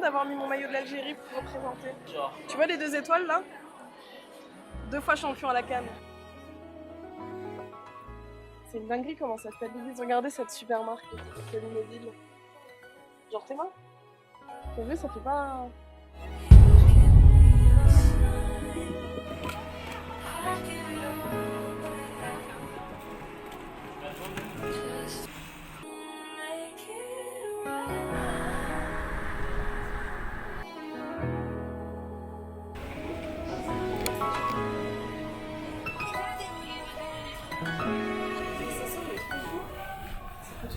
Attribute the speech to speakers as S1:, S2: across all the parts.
S1: d'avoir mis mon maillot de l'Algérie pour représenter. Tu vois les 2 étoiles là? 2 fois champion à la CAN. C'est une dinguerie comment ça stabilise. Regardez cette super marque qui est Lunéville. Genre tes mains. T'as vu, ça fait pas...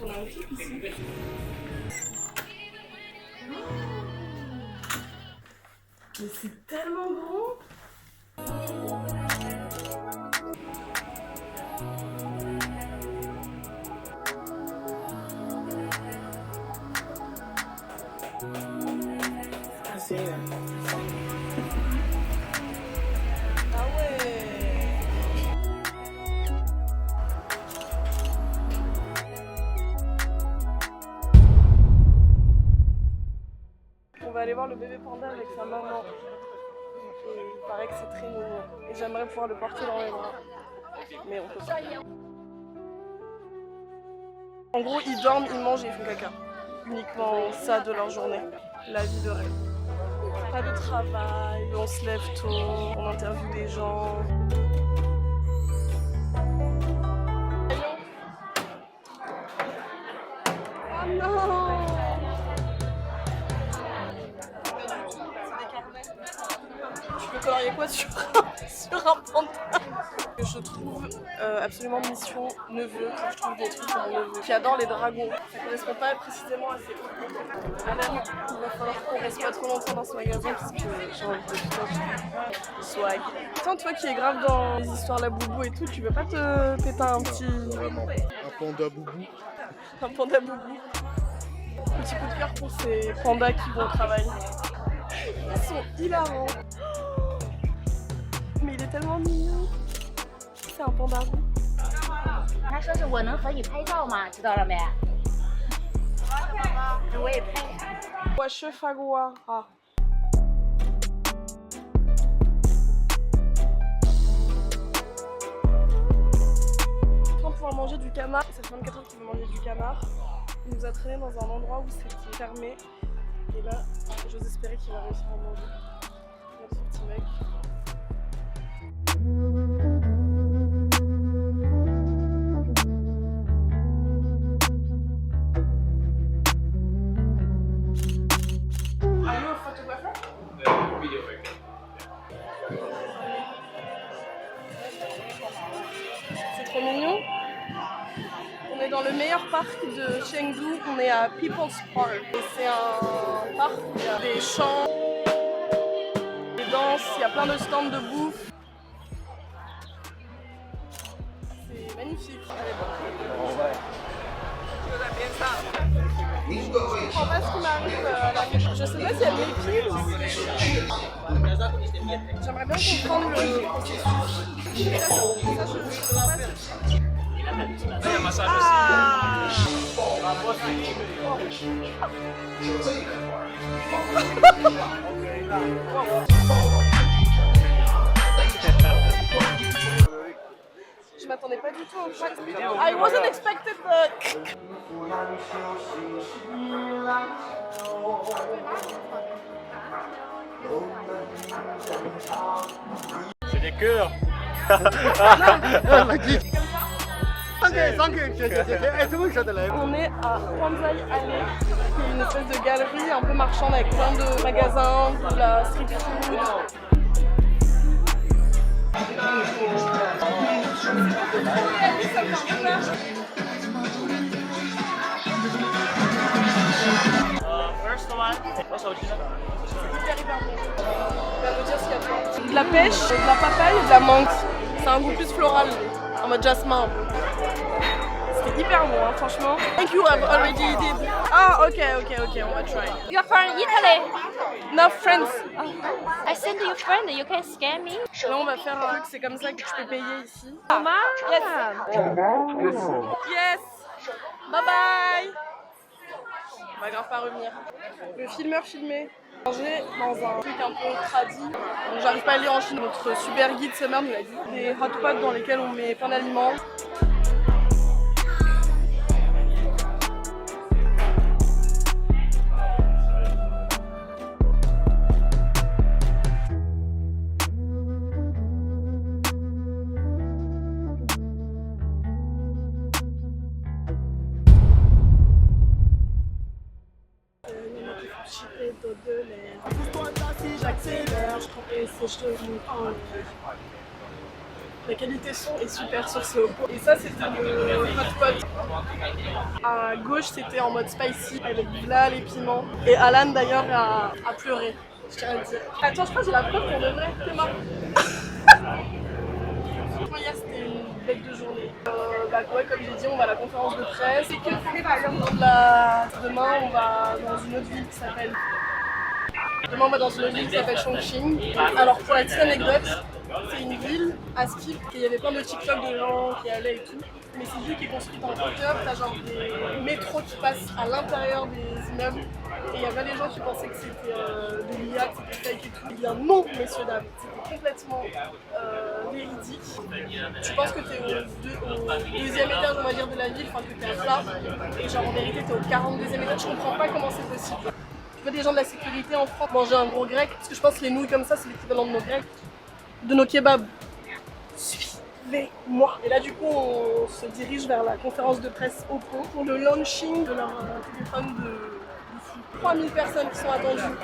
S1: On a un clip ici. Mais c'est tellement grand. Ah ouais. On va aller voir le bébé panda avec sa maman. Et il paraît que c'est très mignon. Et j'aimerais pouvoir le porter dans mes bras. Mais on peut pas. En gros, ils dorment, ils mangent et ils font caca. Uniquement ça de leur journée. La vie de rêve. Pas de travail, on se lève tôt, on interviewe des gens. Oh non! Tu peux colorier quoi sur un panda? Je trouve absolument mission neveu quand je trouve des trucs pour mon neveu qui adore les dragons. Ça correspond pas précisément à ses goûts. Alain, il va falloir qu'on reste pas trop longtemps dans ce magasin parce que j'ai envie de swag. Tiens, toi qui es grave dans les histoires la boubou et tout, tu veux pas te péter un petit...
S2: Un panda boubou.
S1: Un panda boubou. Petit coup de cœur pour ces pandas qui vont au travail. Ils sont hilarants. Mais il est tellement mignon. C'est un panda roux.
S3: 他说是我能和你拍照吗？知道了没？我也拍。
S1: Wesh Fagua. Ah. Pour pouvoir manger du canard, ça fait 24 heures qu'il veut manger du canard. Il nous a traîné dans un endroit où c'était fermé. Et là, j'ose espérer qu'il va réussir à manger. Regarde ce petit mec. Are you a photographer?
S4: Videographer.
S1: C'est trop mignon. On est dans le meilleur parc de Chengdu, on est à People's Park. Et c'est un parc où il y a des chants, des danses, il y a plein de stands de bouffe. C'est magnifique. Allez, bon. Je comprends pas ce qui m'arrive là. Je sais pas si elle m'épile ou... J'aimerais bien comprendre le processus. Ça, je sais pas si... Ah! Je m'attendais pas du tout en fait. I wasn't expected the...
S4: C'est des cœurs.
S1: On est à Huanzai Alley, qui est une espèce de galerie un peu marchande avec plein de magasins, de la street food.
S4: First one.
S1: Hyper bon. Il va nous dire ce qu'il y a dedans. De la pêche, de la papaye et de la menthe. C'est un goût plus floral, en mode jasmin un peu. C'était hyper bon, hein, franchement. Thank you, I've already did. Ah, ok, on va try.
S3: You're from Italy.
S1: No friends.
S3: I send you friend. You can scan me.
S1: Là, on va faire un truc, c'est comme ça que je peux payer ici.
S3: Yes.
S1: Yes. Bye bye. On va grave pas revenir. Le filmeur filmé. Manger dans un truc un peu tradi. Donc j'arrive pas à lire en chine. Notre super guide Summer nous l'a dit. Des hot pots dans lesquels on met plein d'aliments. J'accélère, je trempais ses cheveux en l'air. La qualité son est super sur ce Oppo. Et ça c'était le hotpot. À gauche c'était en mode spicy avec là les piments. Et Alan d'ailleurs a pleuré, je tiens à le dire. Attends, je crois que j'ai la preuve pour de vrai, t'es mort. Hier c'était une bête de journée. Ouais, comme j'ai dit, on va à la conférence de presse. Et que demain on va dans une autre ville qui s'appelle... Demain on va dans une autre ville qui s'appelle Chongqing. Alors pour la petite anecdote, c'est une ville à Skip et il y avait plein de TikTok de gens qui allaient et tout. Mais c'est une ville qui est construite en hauteur, t'as genre des métros qui passent à l'intérieur des immeubles. Et il y avait des gens qui pensaient que c'était de l'IA, que c'était fake et tout. Eh bien non, messieurs, dames, c'était complètement véridique. Tu penses que t'es au deuxième étage, on va dire, de la ville, enfin que t'es à plat. Et genre en vérité t'es au 42e étage, je comprends pas comment c'est possible. Je vois des gens de la sécurité en France manger un gros grec, parce que je pense que les nouilles comme ça c'est l'équivalent de nos grecs, de nos kebabs. Suivez-moi. Et là du coup on se dirige vers la conférence de presse Oppo pour le launching de leur téléphone de fou. 3000 personnes qui sont attendues.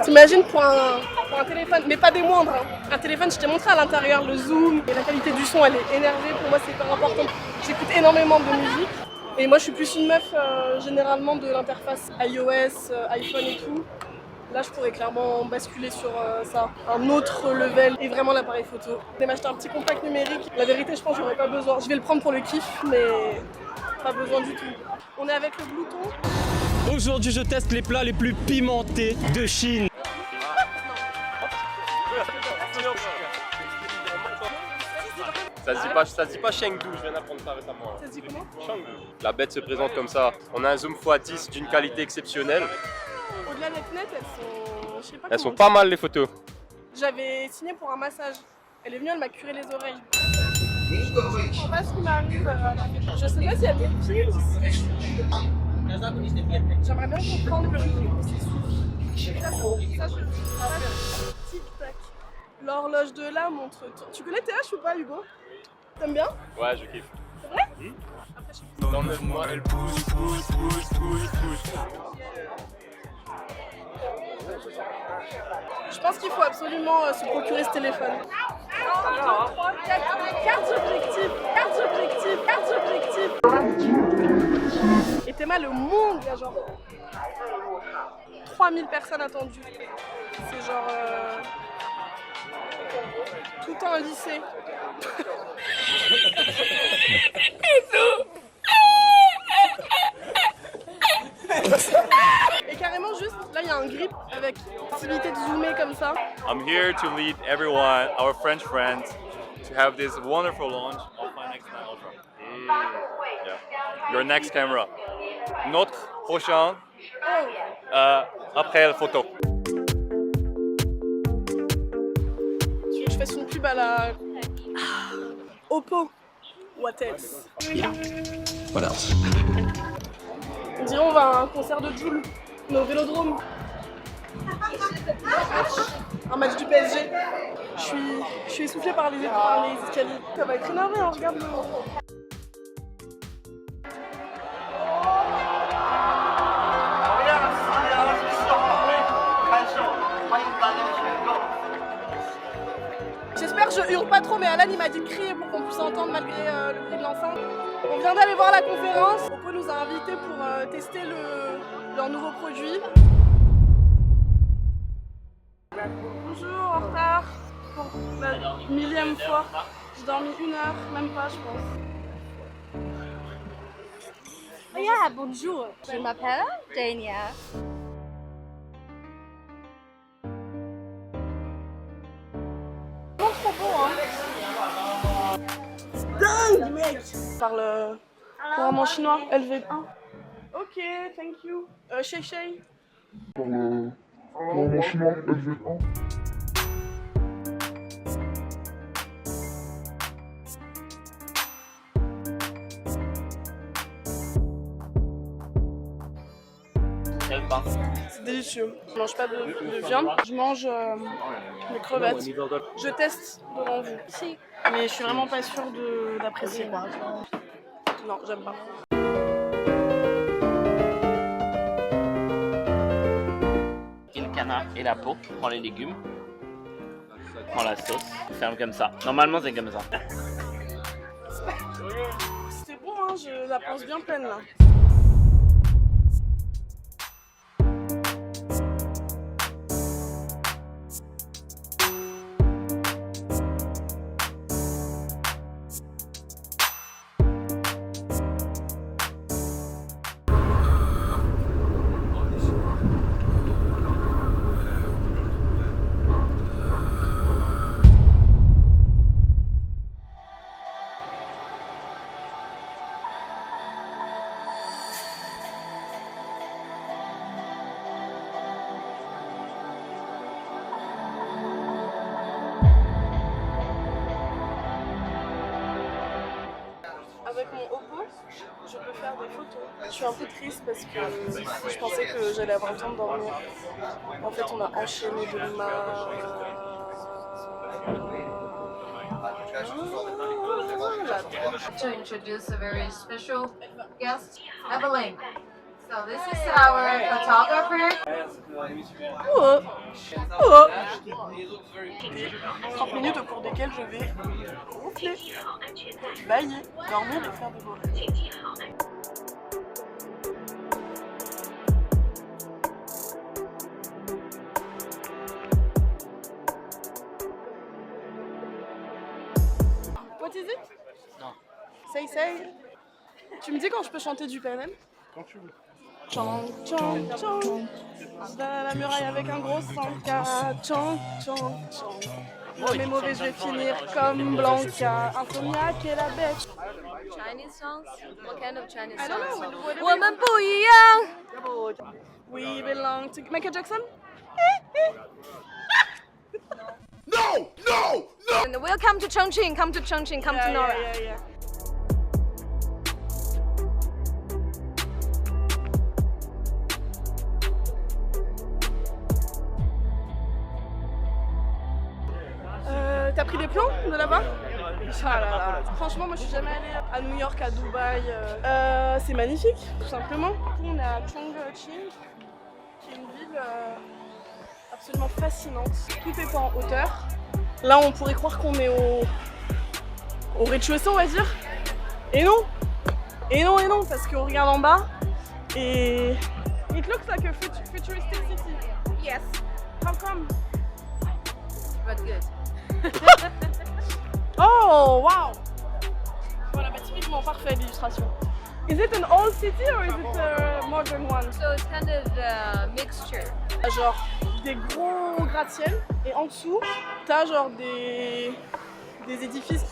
S1: T'imagines pour un téléphone, mais pas des moindres. Hein. Un téléphone, je t'ai montré à l'intérieur le zoom et la qualité du son elle est énervée. Pour moi c'est hyper important. J'écoute énormément de musique. Et moi je suis plus une meuf généralement de l'interface iOS, iPhone et tout. Là je pourrais clairement basculer sur ça, un autre level et vraiment l'appareil photo. Je vais m'acheter un petit compact numérique. La vérité je pense que j'aurais pas besoin. Je vais le prendre pour le kiff mais pas besoin du tout. On est avec le Bluetooth.
S5: Aujourd'hui je teste les plats les plus pimentés de Chine.
S6: Ça se dit pas Chengdu, je viens d'apprendre ça récemment.
S1: Ça se dit comment?
S6: Chengdu. La bête se présente comme ça. On a un zoom x10 d'une qualité exceptionnelle.
S1: Au-delà des fenêtres, je sais pas
S6: Elles
S1: comment
S6: sont pas mal les photos.
S1: J'avais signé pour un massage. Elle est venue, elle m'a curé les oreilles. Je comprends pas ce qui m'arrive. Je sais pas si elle me pile. J'aimerais bien comprendre le ça, tic-tac. L'horloge de là montre... Tu connais TH ou pas, Hugo? T'aimes bien?
S6: Ouais, je kiffe.
S1: C'est vrai? Après, je sais
S6: Dans 9 mois, elle pousse.
S1: Je pense qu'il faut absolument se procurer ce téléphone. 1, 2, 3, 4, carte d'objectif. Et Théma, le monde, il y a genre 3000 personnes attendues. C'est genre tout un lycée. Et carrément juste, là il y a un grip avec possibilité de zoomer comme ça.
S7: I'm here to lead everyone, our French friends, to have this wonderful launch of my X9 Ultra. Yeah. Your next camera. Notre prochain après la photo.
S1: Tu veux que je fasse une pub à la Oppo? What else?
S5: Yeah. What else?
S1: On dirait on va à un concert de Joule, mais au Vélodrome. Un match du PSG. Je suis essoufflée par les escaliers. Ça va être énervé, hein, regarde le... J'espère que je hurle pas trop, mais Alan il m'a dit de crier pour qu'on puisse entendre malgré le bruit de l'enceinte. On vient d'aller voir la conférence. Oppo nous a invités pour tester leur nouveau produit. Bonjour, en retard pour la 1000e fois. J'ai dormi 1 heure, même pas je pense.
S8: Oh yeah, bonjour. Je m'appelle Dania.
S1: Trop beau, hein. C'est dingue, mec. Je parle couramment chinois, LV1. Ok, thank you. Shay Shay. C'est délicieux. Je mange pas de viande, je mange des crevettes. Je teste devant vous. Si. Mais je suis vraiment pas sûre d'apprécier. Non, j'aime pas.
S9: Et le canard et la peau, prends les légumes, prends la sauce, ferme comme ça. Normalement c'est comme ça.
S1: C'était bon, hein, je la pense bien pleine là. Avec mon Oppo, je peux faire des photos. Je suis un peu triste parce que je pensais que j'allais avoir le temps de dormir. En fait, on a enchaîné de
S10: To introduce a very special guest, Evelyn. So this is our photographer.
S1: 30 minutes au cours desquelles je vais ronfler, bailler, dormir et faire des beaux rêves. What is it?
S9: Non.
S1: Say. Tu me dis quand je peux chanter du PNL?
S2: Quand tu veux.
S1: Chant, chant, chant. Dans la muraille avec un gros 100K. Chant, chant, chant. Mais mauvais, je vais finir comme Blanca. Insomniaque et la bête.
S8: Chinese songs? What kind of Chinese
S1: I don't know.
S8: songs?
S1: Whatever.
S8: 我们不一样。
S1: We belong to Michael Jackson.
S8: And welcome to Chongqing. Come to Chongqing. Come to Nora.
S1: Yeah. T'as pris des plans de là-bas? Ah là là. Franchement, moi je suis jamais allée à New York, à Dubaï. C'est magnifique, tout simplement. On est à Chongqing, qui est une ville absolument fascinante. Tout est pas en hauteur. Là, on pourrait croire qu'on est au rez-de-chaussée, on va dire. Et non, parce qu'on regarde en bas et it looks like a futuristic city.
S8: Yes,
S1: How come?
S8: but good.
S1: Oh, wow! Voilà, bah typiquement parfait l'illustration. Is it an old city or is it a modern one?
S8: So it's kind of a mixture.
S1: Genre des gros gratte-ciel et en dessous, t'as genre des édifices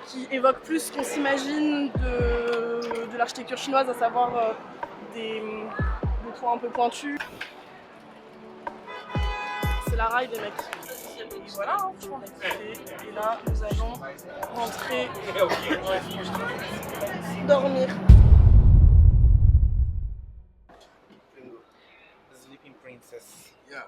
S1: qui évoquent plus ce qu'on s'imagine de l'architecture chinoise, à savoir des toits un peu pointus. C'est la raille des mecs. Et voilà, hein, franchement, on a kiffé. Et là, nous allons rentrer, dormir.
S2: Sleeping Princess. Yeah.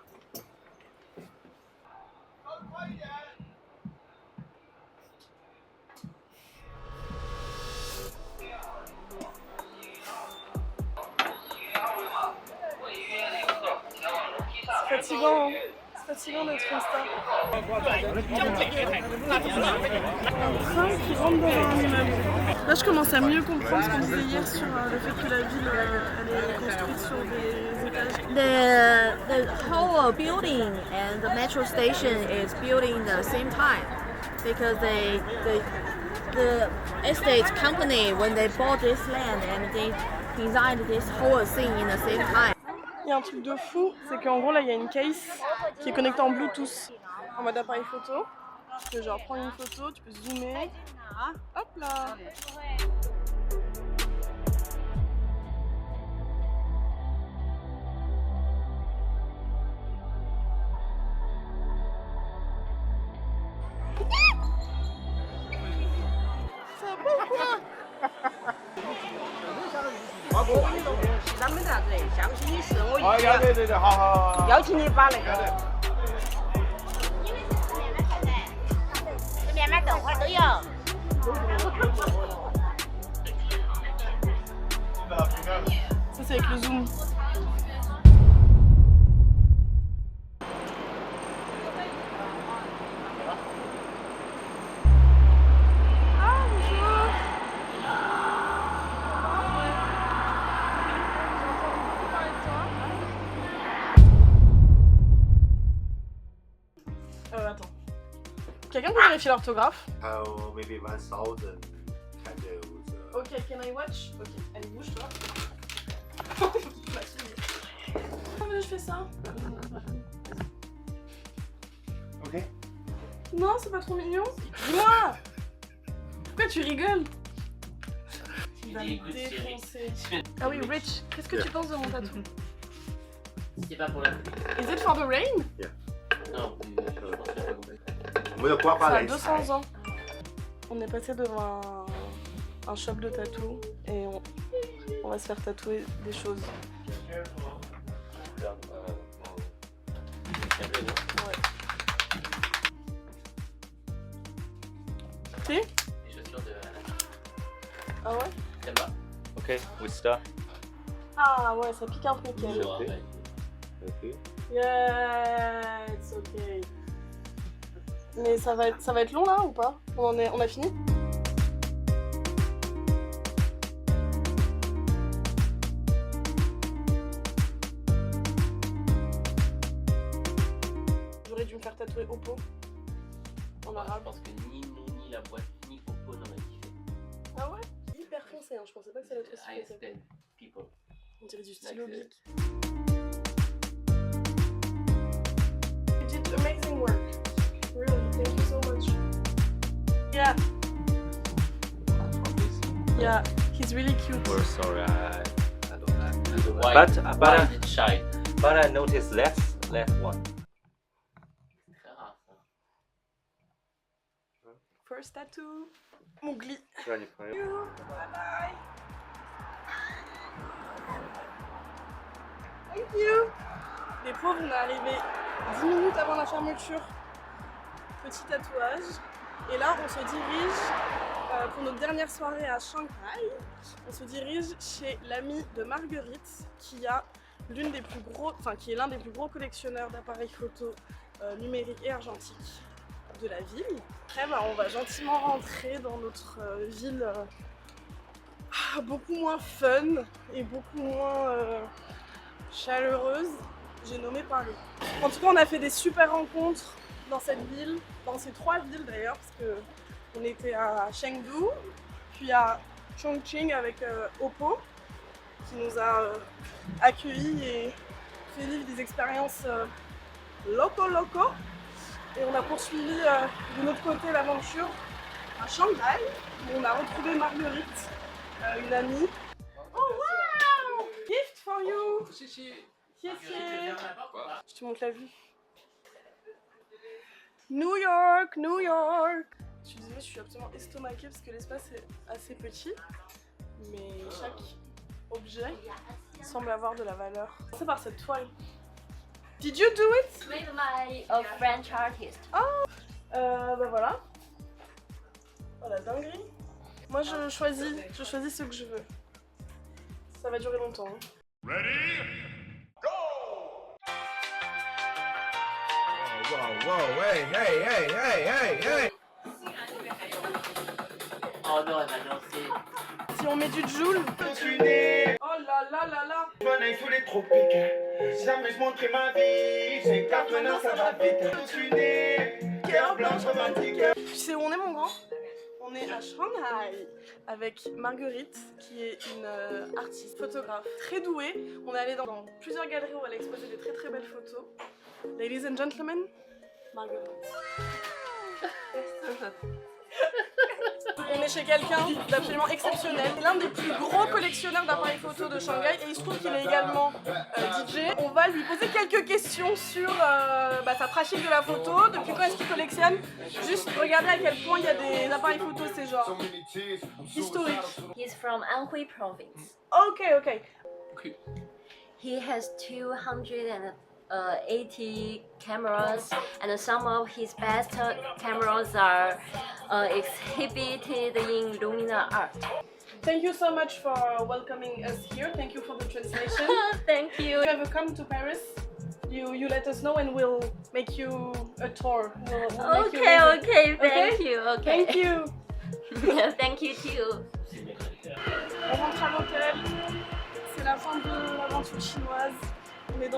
S1: C'est fatigant, hein. C'est fatigant d'être une star. Un train qui rentre dans un immeuble. Là, je commence à mieux comprendre ce qu'on disait hier sur le fait que la ville elle est construite sur des étages.
S3: The whole building and the metro station is built in the same time because the estate company, when they bought this land and they designed this whole thing in the same time.
S1: Il y a un truc de fou, c'est qu'en gros là il y a une case qui est connectée en Bluetooth en mode appareil photo. Tu peux genre prendre une photo, tu peux zoomer. Hop là. Ça va pas ou quoi?
S11: 咱们这样子，详细的事我
S2: 啊，对，好。
S11: 邀请你把那个。
S8: 这面买豆花都有。
S1: Ça c'est avec le zoom. Ah bonjour. Attends. Quelqu'un peut vérifier l'orthographe?
S2: Maybe 1000 candles.
S1: Ok, can I watch? Ok, allez bouge-toi. Comment je fais ça?
S2: Ok.
S1: Non, c'est pas trop mignon. Dis-moi! Pourquoi tu rigoles? Il va me défoncer. Ah oui, Rich, qu'est-ce que tu penses de mon tatou?
S9: C'était pas pour la.
S1: Is it for the rain?
S9: Non,
S1: Ça a 200 ans. On est passé devant un shop de tatou et on va se faire tatouer des choses. Ouais. Si?
S9: Les chaussures de.
S1: Ah ouais?
S9: Là-bas.
S7: Okay, we start.
S1: Ah ouais, ça pique un peu nickel.
S7: Okay.
S1: Yeah, it's okay. Mais ça va être long là ou pas? On a fini? J'aurais dû me faire tatouer Oppo en arabe.
S9: Je pense que ni nous, ni la boîte, ni Oppo n'auraient kiffé.
S1: Ah ouais? Hyper foncé, hein. Je pensais pas que ça allait être aussi foncé.
S9: ISTN people.
S1: On dirait du stylo
S9: Like
S1: bic. You did amazing work. Really, thank you so much. Yeah. Yeah, he's really cute.
S5: We're sorry, I don't know.
S9: Why,
S5: But
S9: why is it shy?
S5: I noticed less one.
S9: C'est très rare ça.
S1: First tattoo. Mougli.
S7: Ready for you.
S1: Bye bye. Thank you. Les pauvres, on est arrivé 10 minutes avant la fermeture. Petit tatouage. Et là, on se dirige pour notre dernière soirée à Shanghai. On se dirige chez l'ami de Marguerite, qui a qui est l'un des plus gros collectionneurs d'appareils photo numériques et argentiques de la ville. Après, on va gentiment rentrer dans notre ville beaucoup moins fun et beaucoup moins chaleureuse. J'ai nommé Paris. En tout cas, on a fait des super rencontres dans cette ville, dans ces 3 villes d'ailleurs, parce que on était à Chengdu, puis à Chongqing avec Oppo, qui nous a accueillis et fait vivre des expériences loco. Et on a poursuivi de notre côté l'aventure à Shanghai, où on a retrouvé Marguerite, une amie. Oh wow! Gift for you! Je te montre la vue. New York! Je suis désolée, je suis absolument estomaquée parce que l'espace est assez petit, mais chaque objet semble avoir de la valeur. C'est par cette toile. Did you do it?
S8: Made by a French artist.
S1: Oh! Bah voilà. Voilà, dinguerie. Moi je choisis ce que je veux. Ça va durer longtemps. Hein.
S2: Ready?
S12: Whoa, hey.
S9: Oh non, elle m'a lancé.
S1: Si on met du Joule. Oh là là.
S12: Je m'en aille sous les tropiques. Jamais je montrais ma vie. J'ai 4 ans, ça va vite. Tu n'es cœur blanche romantique.
S1: Tu sais où on est, mon grand? On est à Shanghai avec Marguerite, qui est une artiste, photographe très douée. On est allé dans plusieurs galeries où elle a exposé des très belles photos. Ladies and gentlemen, Marguerite. On est chez quelqu'un d'absolument exceptionnel, l'un des plus gros collectionneurs d'appareils photo de Shanghai et il se trouve qu'il est également DJ. On va lui poser quelques questions sur sa pratique de la photo, depuis quand est-ce qu'il collectionne. Juste regardez à quel point il y a des appareils photo, c'est genre historique.
S13: He's from Anhui province.
S1: Ok.
S13: He has 280 cameras, and some of his best cameras are exhibited in Lumina Art.
S1: Thank you so much for welcoming us here. Thank you for the translation.
S13: Thank you.
S1: If you ever come to Paris, you let us know and we'll make you a tour. We'll
S13: Okay, thank you. Okay.
S1: Thank you.
S13: Thank you too.
S1: On rentre à l'hôtel. C'est la fin de l'aventure chinoise. On est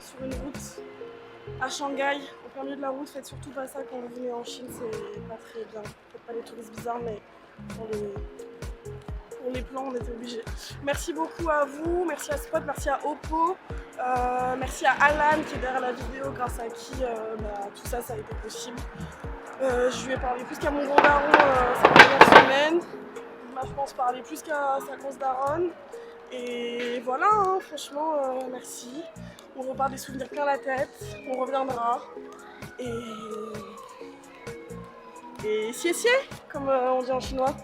S1: sur une route à Shanghai, au plein milieu de la route. Faites surtout pas ça quand vous venez en Chine, c'est pas très bien. Faites pas les touristes bizarres, mais pour les plans, on était obligés. Merci beaucoup à vous, merci à Spot, merci à Oppo, merci à Alan qui est derrière la vidéo, grâce à qui tout ça a été possible. Je lui ai parlé plus qu'à mon gros daron cette dernière semaine. Il m'a, je pense, parlé plus qu'à sa grosse daronne. Et voilà, hein, franchement, merci. On repart des souvenirs plein la tête, on reviendra. Et sié, comme on dit en chinois.